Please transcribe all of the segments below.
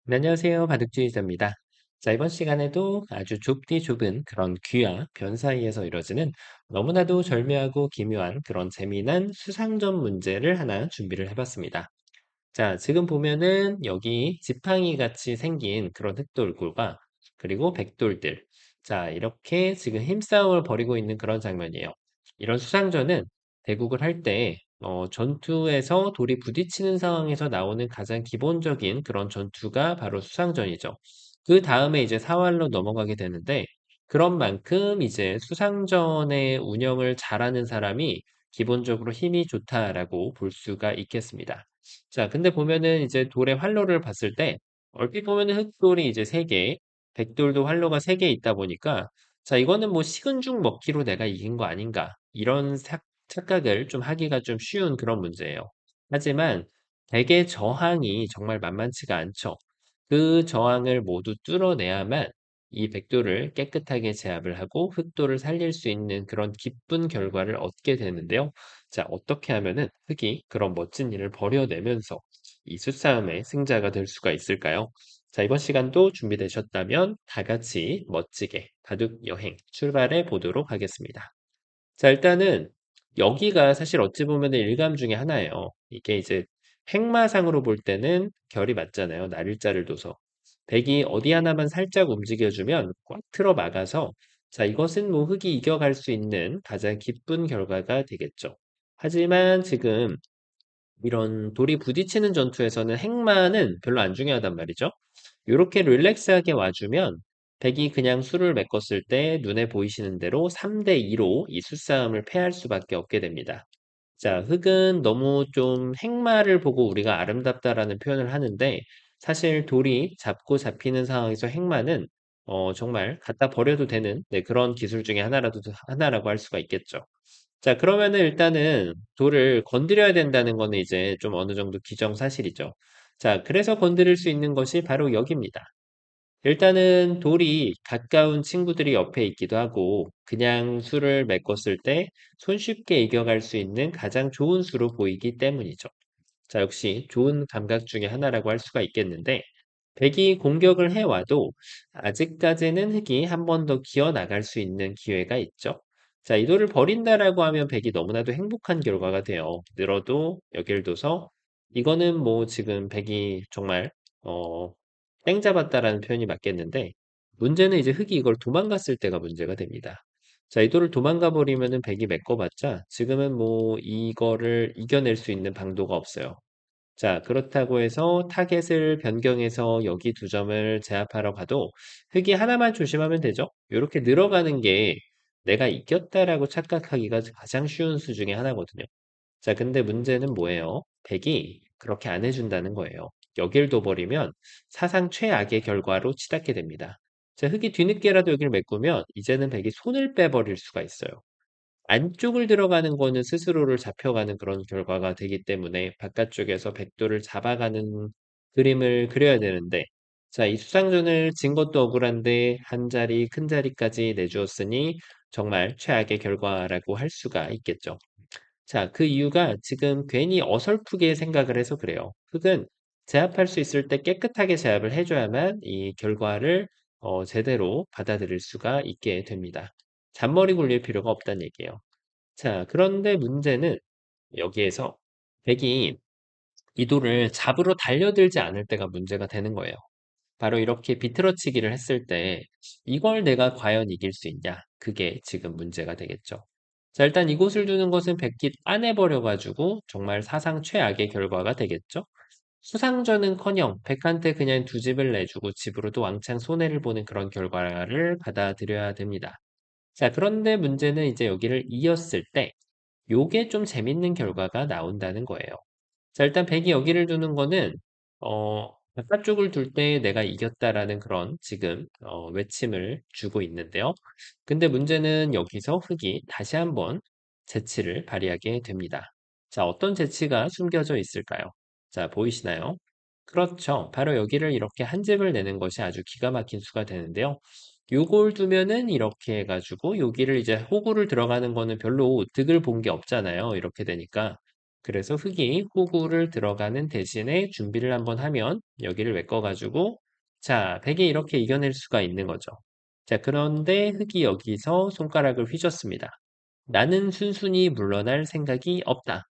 네, 안녕하세요. 바둑주의자입니다. 자, 이번 시간에도 아주 좁디 좁은 그런 귀와 변 사이에서 이루어지는 너무나도 절묘하고 기묘한 그런 재미난 수상점 문제를 하나 준비를 해봤습니다. 자, 지금 보면은 여기 지팡이 같이 생긴 그런 흑돌굴과 그리고 백돌들. 자, 이렇게 지금 힘싸움을 벌이고 있는 그런 장면이에요. 이런 수상전은 대국을 할 때, 전투에서 돌이 부딪히는 상황에서 나오는 가장 기본적인 그런 전투가 바로 수상전이죠. 그 다음에 이제 사활로 넘어가게 되는데, 그런 만큼 이제 수상전의 운영을 잘하는 사람이 기본적으로 힘이 좋다라고 볼 수가 있겠습니다. 자, 근데 보면은 이제 돌의 활로를 봤을 때, 얼핏 보면은 흑돌이 이제 3개, 백돌도 활로가 3개 있다 보니까, 자, 이거는 뭐 식은 죽 먹기로 내가 이긴 거 아닌가, 이런 착각을 좀 하기가 좀 쉬운 그런 문제예요. 하지만, 대개 저항이 정말 만만치가 않죠. 그 저항을 모두 뚫어내야만 이 백돌을 깨끗하게 제압을 하고 흑돌을 살릴 수 있는 그런 기쁜 결과를 얻게 되는데요. 자, 어떻게 하면은 흑이 그런 멋진 일을 벌여내면서 이 수싸움의 승자가 될 수가 있을까요? 자, 이번 시간도 준비되셨다면 다 같이 멋지게 바둑 여행 출발해 보도록 하겠습니다. 자, 일단은 여기가 사실 어찌 보면 일감 중에 하나예요. 이게 이제 행마상으로 볼 때는 결이 맞잖아요. 날일자를 둬서. 백이 어디 하나만 살짝 움직여주면 꽉 틀어 막아서 자, 이것은 뭐 흑이 이겨갈 수 있는 가장 기쁜 결과가 되겠죠. 하지만 지금 이런 돌이 부딪히는 전투에서는 행마는 별로 안 중요하단 말이죠. 요렇게 릴렉스하게 와주면 백이 그냥 수를 메꿨을 때 눈에 보이시는 대로 3대 2로 이 수싸움을 패할 수밖에 없게 됩니다. 자, 흙은 너무 좀 행마를 보고 우리가 아름답다라는 표현을 하는데 사실 돌이 잡고 잡히는 상황에서 행마는 정말 갖다 버려도 되는 그런 기술 중에 하나라고 할 수가 있겠죠. 자, 그러면은 일단은 돌을 건드려야 된다는 거는 이제 좀 어느 정도 기정사실이죠. 자, 그래서 건드릴 수 있는 것이 바로 여기입니다. 일단은 돌이 가까운 친구들이 옆에 있기도 하고 그냥 수를 메꿨을 때 손쉽게 이겨갈 수 있는 가장 좋은 수로 보이기 때문이죠. 자, 역시 좋은 감각 중에 하나라고 할 수가 있겠는데 백이 공격을 해와도 아직까지는 흑이 한 번 더 기어 나갈 수 있는 기회가 있죠. 자, 이 돌을 버린다라고 하면 백이 너무나도 행복한 결과가 돼요. 늘어도 여길 둬서 이거는 뭐 지금 백이 정말 어, 땡 잡았다라는 표현이 맞겠는데 문제는 이제 흑이 이걸 도망갔을 때가 문제가 됩니다. 자, 이 돌을 도망가 버리면은 백이 메꿔봤자 지금은 뭐 이거를 이겨낼 수 있는 방도가 없어요. 자, 그렇다고 해서 타겟을 변경해서 여기 두 점을 제압하러 가도 흙이 하나만 조심하면 되죠. 이렇게 늘어가는 게 내가 이겼다라고 착각하기가 가장 쉬운 수 중에 하나거든요. 자, 근데 문제는 뭐예요? 백이 그렇게 안 해준다는 거예요. 여길 둬버리면 사상 최악의 결과로 치닫게 됩니다. 자, 흙이 뒤늦게라도 여기를 메꾸면 이제는 백이 손을 빼버릴 수가 있어요. 안쪽을 들어가는 거는 스스로를 잡혀가는 그런 결과가 되기 때문에 바깥쪽에서 백도를 잡아가는 그림을 그려야 되는데 자, 이 수상전을 진 것도 억울한데 한 자리 큰 자리까지 내주었으니 정말 최악의 결과라고 할 수가 있겠죠. 자, 그 이유가 지금 괜히 어설프게 생각을 해서 그래요. 흙은 제압할 수 있을 때 깨끗하게 제압을 해줘야만 이 결과를 제대로 받아들일 수가 있게 됩니다. 잔머리 굴릴 필요가 없다는 얘기예요. 자, 그런데 문제는 여기에서 백이 이도를 잡으러 달려들지 않을 때가 문제가 되는 거예요. 바로 이렇게 비틀어치기를 했을 때 이걸 내가 과연 이길 수 있냐? 그게 지금 문제가 되겠죠. 자, 일단 이곳을 두는 것은 백기 따내버려가지고 정말 사상 최악의 결과가 되겠죠. 수상전은커녕 백한테 그냥 두 집을 내주고 집으로도 왕창 손해를 보는 그런 결과를 받아들여야 됩니다. 자, 그런데 문제는 이제 여기를 이었을 때 요게 좀 재밌는 결과가 나온다는 거예요. 자, 일단 백이 여기를 두는 거는 바깥쪽을 둘 때 내가 이겼다라는 그런 지금 외침을 주고 있는데요. 근데 문제는 여기서 흑이 다시 한번 재치를 발휘하게 됩니다. 자, 어떤 재치가 숨겨져 있을까요? 자, 보이시나요? 그렇죠. 바로 여기를 이렇게 한 집을 내는 것이 아주 기가 막힌 수가 되는데요. 요걸 두면은 이렇게 해가지고 여기를 이제 호구를 들어가는 거는 별로 득을 본 게 없잖아요. 이렇게 되니까. 그래서 흙이 호구를 들어가는 대신에 준비를 한번 하면 여기를 메꿔가지고 자, 백이 이렇게 이겨낼 수가 있는 거죠. 자, 그런데 흙이 여기서 손가락을 휘젓습니다. 나는 순순히 물러날 생각이 없다.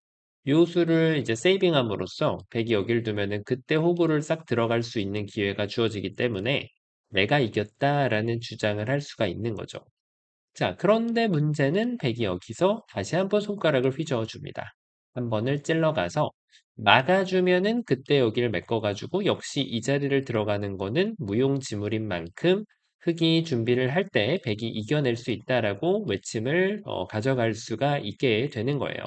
요 수를 이제 세이빙함으로써 백이 여기를 두면은 그때 호구를 싹 들어갈 수 있는 기회가 주어지기 때문에 내가 이겼다라는 주장을 할 수가 있는 거죠. 자, 그런데 문제는 백이 여기서 다시 한번 손가락을 휘저어 줍니다. 한 번을 찔러가서 막아주면은 그때 여기를 메꿔가지고 역시 이 자리를 들어가는 거는 무용지물인 만큼 흙이 준비를 할 때 백이 이겨낼 수 있다라고 외침을 가져갈 수가 있게 되는 거예요.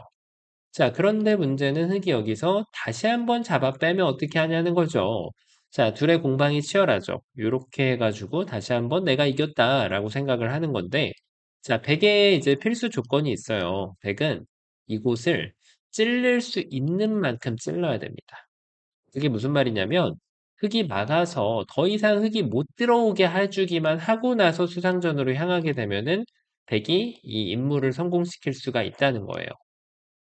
자, 그런데 문제는 흙이 여기서 다시 한번 잡아 빼면 어떻게 하냐는 거죠. 자, 둘의 공방이 치열하죠. 이렇게 해가지고 다시 한번 내가 이겼다라고 생각을 하는 건데, 자, 백에 이제 필수 조건이 있어요. 백은 이곳을 찔릴 수 있는 만큼 찔러야 됩니다. 그게 무슨 말이냐면, 흙이 막아서 더 이상 흙이 못 들어오게 해주기만 하고 나서 수상전으로 향하게 되면은 백이 이 임무를 성공시킬 수가 있다는 거예요.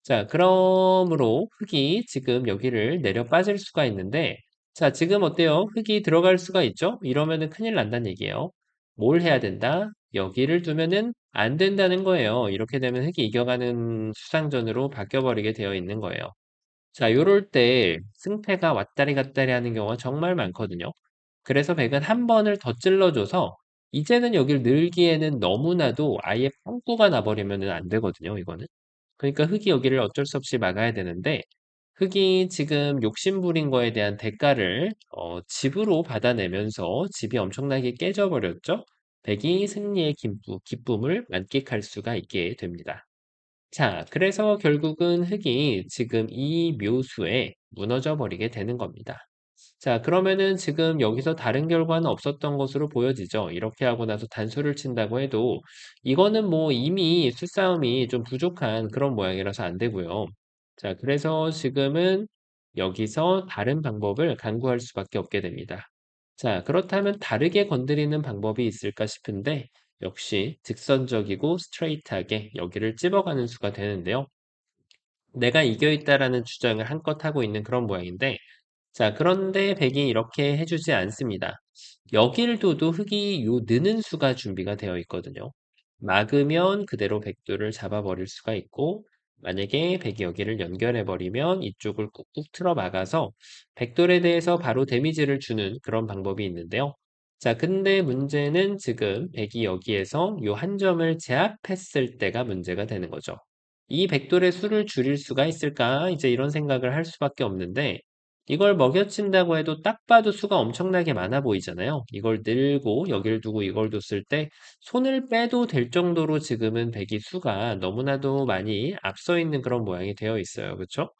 자, 그러므로 흙이 지금 여기를 내려 빠질 수가 있는데, 자, 지금 어때요? 흙이 들어갈 수가 있죠? 이러면은 큰일 난다는 얘기예요. 뭘 해야 된다? 여기를 두면은 안 된다는 거예요. 이렇게 되면 흙이 이겨가는 수상전으로 바뀌어버리게 되어 있는 거예요. 자, 요럴 때 승패가 왔다리 갔다리 하는 경우가 정말 많거든요. 그래서 백은 한 번을 더 찔러줘서 이제는 여길 늘기에는 너무나도 아예 빵꾸가 나버리면 안 되거든요, 이거는. 그러니까 흙이 여기를 어쩔 수 없이 막아야 되는데 흙이 지금 욕심부린 거에 대한 대가를 집으로 받아내면서 집이 엄청나게 깨져버렸죠. 백이 승리의 기쁨을 만끽할 수가 있게 됩니다. 자, 그래서 결국은 흙이 지금 이 묘수에 무너져 버리게 되는 겁니다. 자, 그러면은 지금 여기서 다른 결과는 없었던 것으로 보여지죠. 이렇게 하고 나서 단수를 친다고 해도 이거는 뭐 이미 수싸움이 좀 부족한 그런 모양이라서 안 되고요. 자, 그래서 지금은 여기서 다른 방법을 강구할 수밖에 없게 됩니다. 자, 그렇다면 다르게 건드리는 방법이 있을까 싶은데 역시 직선적이고 스트레이트하게 여기를 찝어가는 수가 되는데요. 내가 이겨 있다라는 주장을 한껏 하고 있는 그런 모양인데 자, 그런데 백이 이렇게 해주지 않습니다. 여길 둬도 흙이 요 느는 수가 준비가 되어 있거든요. 막으면 그대로 백도를 잡아버릴 수가 있고, 만약에 백이 여기를 연결해버리면 이쪽을 꾹꾹 틀어 막아서 백돌에 대해서 바로 데미지를 주는 그런 방법이 있는데요. 자, 근데 문제는 지금 백이 여기에서 요 한 점을 제압했을 때가 문제가 되는 거죠. 이 백돌의 수를 줄일 수가 있을까? 이제 이런 생각을 할 수밖에 없는데, 이걸 먹여친다고 해도 딱 봐도 수가 엄청나게 많아 보이잖아요. 이걸 늘고 여길 두고 이걸 뒀을 때 손을 빼도 될 정도로 지금은 배기 수가 너무나도 많이 앞서 있는 그런 모양이 되어 있어요. 그렇죠?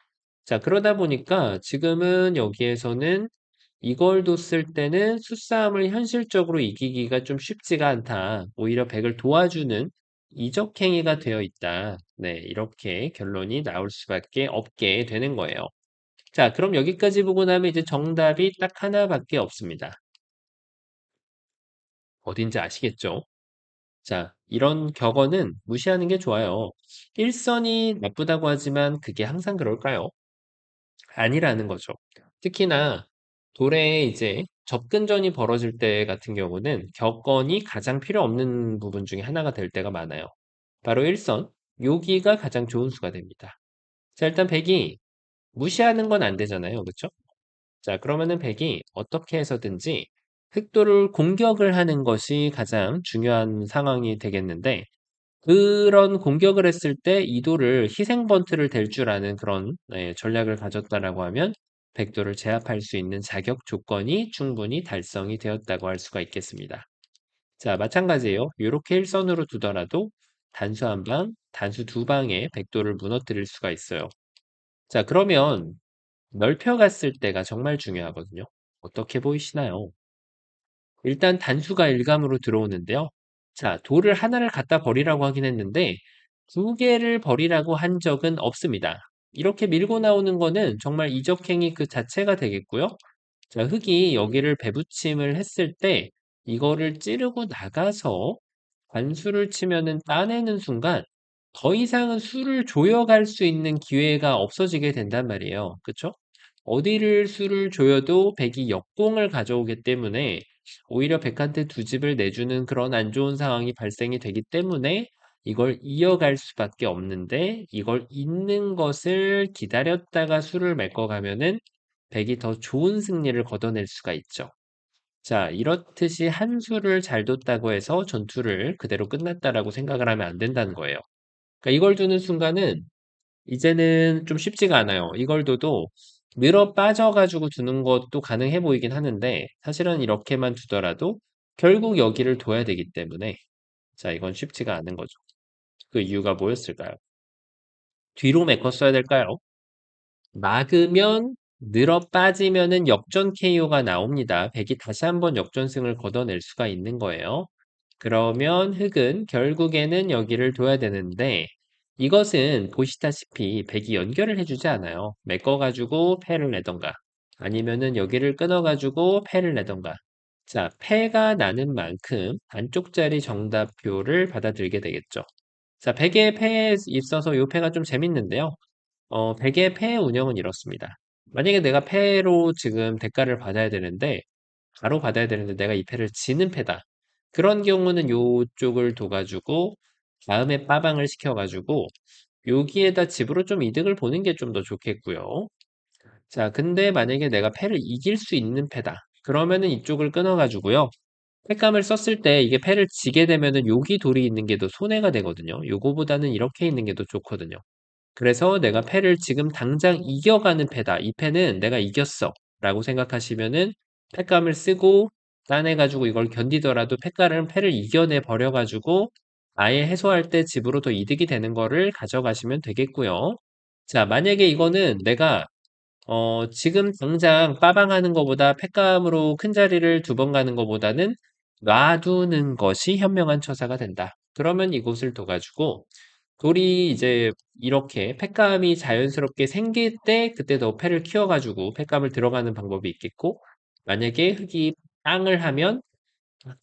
자, 그러다 보니까 지금은 여기에서는 이걸 뒀을 때는 수싸움을 현실적으로 이기기가 좀 쉽지가 않다. 오히려 백을 도와주는 이적행위가 되어 있다. 네, 이렇게 결론이 나올 수밖에 없게 되는 거예요. 자, 그럼 여기까지 보고 나면 이제 정답이 딱 하나밖에 없습니다. 어딘지 아시겠죠? 자, 이런 격언은 무시하는 게 좋아요. 일선이 나쁘다고 하지만 그게 항상 그럴까요? 아니라는 거죠. 특히나 돌에 이제 접근전이 벌어질 때 같은 경우는 격언이 가장 필요 없는 부분 중에 하나가 될 때가 많아요. 바로 일선, 여기가 가장 좋은 수가 됩니다. 자, 일단 백이 무시하는 건 안 되잖아요. 그렇죠? 자, 그러면은 백이 어떻게 해서든지 흑도를 공격을 하는 것이 가장 중요한 상황이 되겠는데, 그런 공격을 했을 때 이도를 희생번트를 댈 줄 아는 그런 전략을 가졌다라고 하면 백도를 제압할 수 있는 자격 조건이 충분히 달성이 되었다고 할 수가 있겠습니다. 자, 마찬가지예요. 이렇게 일선으로 두더라도 단수 한 방, 단수 두 방에 백도를 무너뜨릴 수가 있어요. 자, 그러면 넓혀갔을 때가 정말 중요하거든요. 어떻게 보이시나요? 일단 단수가 일감으로 들어오는데요. 자, 돌을 하나를 갖다 버리라고 하긴 했는데 두 개를 버리라고 한 적은 없습니다. 이렇게 밀고 나오는 거는 정말 이적행위 그 자체가 되겠고요. 자, 흙이 여기를 배붙임을 했을 때 이거를 찌르고 나가서 관수를 치면은 따내는 순간 더 이상은 수를 조여갈 수 있는 기회가 없어지게 된단 말이에요. 그쵸? 어디를 수를 조여도 백이 역공을 가져오기 때문에 오히려 백한테 두 집을 내주는 그런 안 좋은 상황이 발생이 되기 때문에 이걸 이어갈 수밖에 없는데 이걸 잇는 것을 기다렸다가 수를 메꿔가면은 백이 더 좋은 승리를 거둬낼 수가 있죠. 자, 이렇듯이 한 수를 잘 뒀다고 해서 전투를 그대로 끝났다라고 생각을 하면 안 된다는 거예요. 그러니까 이걸 두는 순간은 이제는 좀 쉽지가 않아요. 이걸 둬도 늘어 빠져가지고 두는 것도 가능해 보이긴 하는데 사실은 이렇게만 두더라도 결국 여기를 둬야 되기 때문에 자, 이건 쉽지가 않은 거죠. 그 이유가 뭐였을까요? 뒤로 메꿨어야 될까요? 막으면 늘어 빠지면은 역전 KO가 나옵니다. 백이 다시 한번 역전승을 거둬낼 수가 있는 거예요. 그러면 흑은 결국에는 여기를 둬야 되는데 이것은 보시다시피 백이 연결을 해주지 않아요. 메꿔가지고 패를 내던가 아니면은 여기를 끊어가지고 패를 내던가 자, 패가 나는 만큼 안쪽짜리 정답표를 받아들이게 되겠죠. 자, 백의 패에 있어서 이 패가 좀 재밌는데요. 백의 패 운영은 이렇습니다. 만약에 내가 패로 지금 대가를 받아야 되는데 바로 받아야 되는데 내가 이 패를 지는 패다. 그런 경우는 요쪽을 둬가지고 다음에 빠방을 시켜가지고 여기에다 집으로 좀 이득을 보는 게 좀 더 좋겠고요. 자, 근데 만약에 내가 패를 이길 수 있는 패다. 그러면은 이쪽을 끊어가지고요. 패감을 썼을 때 이게 패를 지게 되면은 여기 돌이 있는 게 더 손해가 되거든요. 요거보다는 이렇게 있는 게 더 좋거든요. 그래서 내가 패를 지금 당장 이겨가는 패다. 이 패는 내가 이겼어. 라고 생각하시면은 패감을 쓰고 따내가지고 이걸 견디더라도 패를 이겨내 버려가지고 아예 해소할 때 집으로 더 이득이 되는 거를 가져가시면 되겠고요. 자, 만약에 이거는 내가 지금 당장 빠방하는 것보다 팩감으로 큰 자리를 두 번 가는 것보다는 놔두는 것이 현명한 처사가 된다. 그러면 이곳을 둬가지고 돌이 이제 이렇게 팩감이 자연스럽게 생길 때 그때 더 패를 키워가지고 팩감을 들어가는 방법이 있겠고 만약에 흙이 빵을 하면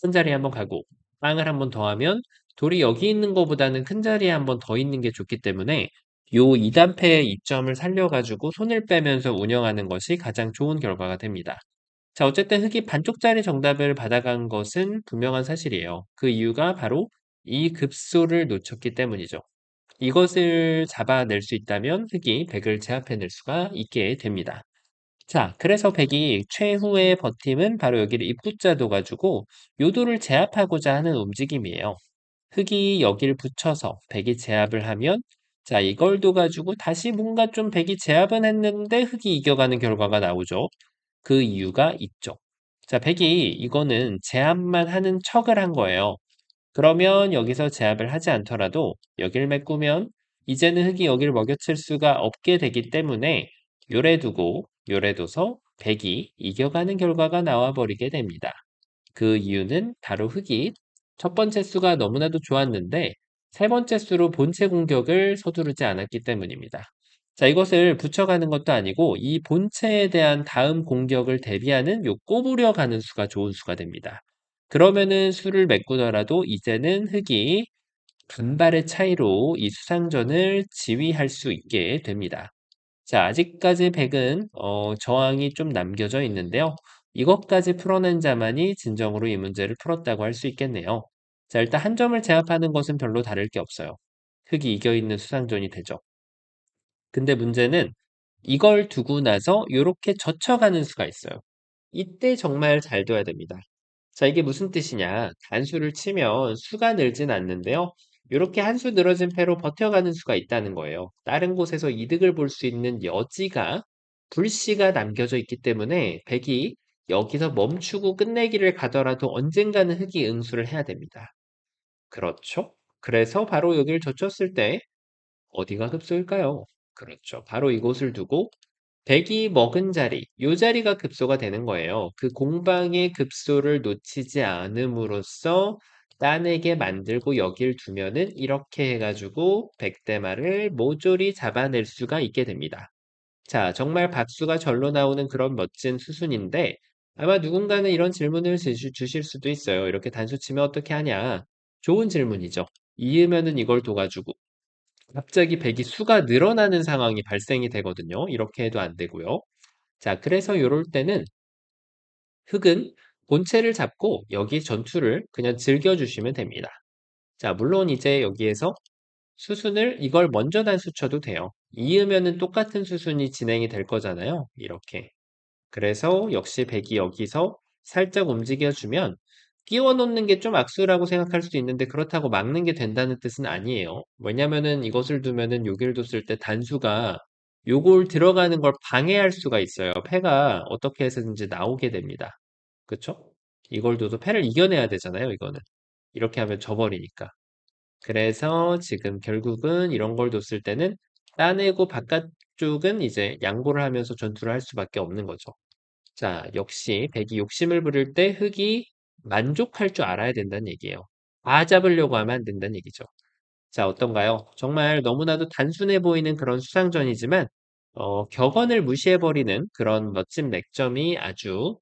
큰 자리에 한번 가고 빵을 한번 더 하면 돌이 여기 있는 것보다는 큰 자리에 한번 더 있는 게 좋기 때문에 요 2단패의 이점을 살려가지고 손을 빼면서 운영하는 것이 가장 좋은 결과가 됩니다. 자, 어쨌든 흙이 반쪽짜리 정답을 받아간 것은 분명한 사실이에요. 그 이유가 바로 이 급소를 놓쳤기 때문이죠. 이것을 잡아낼 수 있다면 흙이 100을 제압해낼 수가 있게 됩니다. 자, 그래서 백이 최후의 버팀은 바로 여기를 입구자 둬가지고 요도를 제압하고자 하는 움직임이에요. 흙이 여기를 붙여서 백이 제압을 하면 자, 이걸 둬가지고 다시 뭔가 좀 백이 제압은 했는데 흙이 이겨가는 결과가 나오죠. 그 이유가 있죠. 자, 백이 이거는 제압만 하는 척을 한 거예요. 그러면 여기서 제압을 하지 않더라도 여길 메꾸면 이제는 흙이 여기를 먹여칠 수가 없게 되기 때문에 요래 두고 요래 둬서 백이 이겨가는 결과가 나와버리게 됩니다. 그 이유는 바로 흙이 첫 번째 수가 너무나도 좋았는데 세 번째 수로 본체 공격을 서두르지 않았기 때문입니다. 자, 이것을 붙여가는 것도 아니고 이 본체에 대한 다음 공격을 대비하는 요 꼬부려 가는 수가 좋은 수가 됩니다. 그러면은 수를 메꾸더라도 이제는 흙이 간발의 차이로 이 수상전을 지휘할 수 있게 됩니다. 자, 아직까지 백은 저항이 좀 남겨져 있는데요. 이것까지 풀어낸 자만이 진정으로 이 문제를 풀었다고 할 수 있겠네요. 자, 일단 한 점을 제압하는 것은 별로 다를 게 없어요. 흙이 이겨있는 수상전이 되죠. 근데 문제는 이걸 두고 나서 이렇게 젖혀가는 수가 있어요. 이때 정말 잘 둬야 됩니다. 자, 이게 무슨 뜻이냐? 단수를 치면 수가 늘진 않는데요. 이렇게 한 수 늘어진 패로 버텨가는 수가 있다는 거예요. 다른 곳에서 이득을 볼 수 있는 여지가 불씨가 남겨져 있기 때문에 백이 여기서 멈추고 끝내기를 가더라도 언젠가는 흑이 응수를 해야 됩니다. 그렇죠? 그래서 바로 여기를 젖혔을 때 어디가 급소일까요? 그렇죠. 바로 이곳을 두고 백이 먹은 자리, 요 자리가 급소가 되는 거예요. 그 공방의 급소를 놓치지 않음으로써 따내게 만들고 여길 두면은 이렇게 해가지고 백대마를 모조리 잡아낼 수가 있게 됩니다. 자, 정말 박수가 절로 나오는 그런 멋진 수순인데 아마 누군가는 이런 질문을 주실 수도 있어요. 이렇게 단수 치면 어떻게 하냐? 좋은 질문이죠. 이으면은 이걸 둬가지고 갑자기 백이 수가 늘어나는 상황이 발생이 되거든요. 이렇게 해도 안 되고요. 자, 그래서 요럴 때는 흑은 본체를 잡고 여기 전투를 그냥 즐겨주시면 됩니다. 자, 물론 이제 여기에서 수순을 이걸 먼저 단수 쳐도 돼요. 이으면은 똑같은 수순이 진행이 될 거잖아요. 이렇게. 그래서 역시 백이 여기서 살짝 움직여주면 끼워 놓는 게 좀 악수라고 생각할 수도 있는데 그렇다고 막는 게 된다는 뜻은 아니에요. 왜냐면은 이것을 두면은 요길 뒀을 때 단수가 요걸 들어가는 걸 방해할 수가 있어요. 패가 어떻게 해서든지 나오게 됩니다. 그쵸? 이걸 둬도 패를 이겨내야 되잖아요, 이거는. 이렇게 하면 져버리니까. 그래서 지금 결국은 이런 걸 뒀을 때는 따내고 바깥쪽은 이제 양보를 하면서 전투를 할 수밖에 없는 거죠. 자, 역시 백이 욕심을 부릴 때 흑이 만족할 줄 알아야 된다는 얘기예요. 다 잡으려고 하면 안 된다는 얘기죠. 자, 어떤가요? 정말 너무나도 단순해 보이는 그런 수상전이지만, 격언을 무시해버리는 그런 멋진 맥점이 아주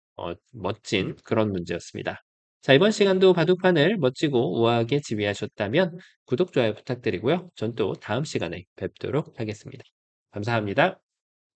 멋진 그런 문제였습니다. 자, 이번 시간도 바둑판을 멋지고 우아하게 지휘하셨다면 구독, 좋아요 부탁드리고요. 전 또 다음 시간에 뵙도록 하겠습니다. 감사합니다.